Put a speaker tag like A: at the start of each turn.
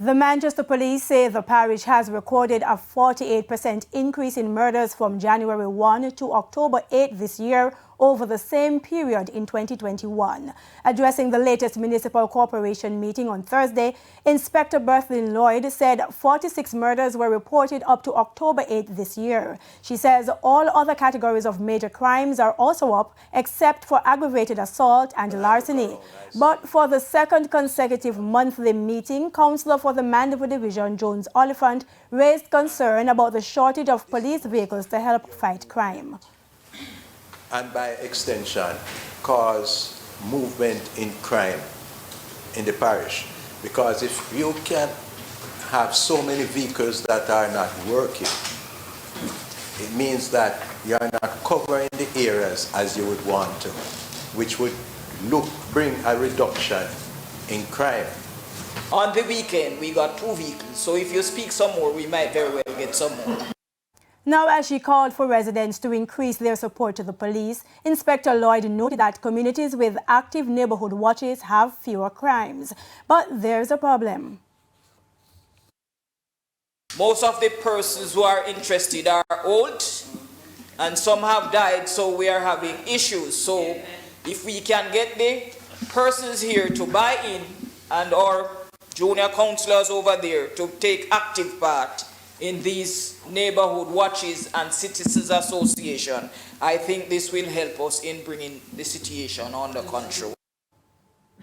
A: The Manchester police say the parish has recorded a 48% increase in murders from January 1 to October 8 this year over the same period in 2021. Addressing the latest municipal corporation meeting on Thursday, Inspector Berthlyn Lloyd said 46 murders were reported up to October 8 this year. She says all other categories of major crimes are also up except for aggravated assault and larceny. But for the second consecutive monthly meeting, Councillor for the Mandeville Division, Jones Oliphant, raised concern about the shortage of police vehicles to help fight crime.
B: And by extension, cause movement in crime in the parish. Because if you can have so many vehicles that are not working, it means that you are not covering the areas as you would want to, which would bring a reduction in crime.
C: On the weekend, we got 2 vehicles, so if you speak some more, we might very well get some more.
A: Now, as she called for residents to increase their support to the police, Inspector Lloyd noted that communities with active neighborhood watches have fewer crimes. But there's a problem.
C: Most of the persons who are interested are old, and some have died, so we are having issues. So if we can get the persons here to buy in and our junior councillors over there to take active part in these neighborhood watches and citizens association, I think this will help us in bringing the situation under control.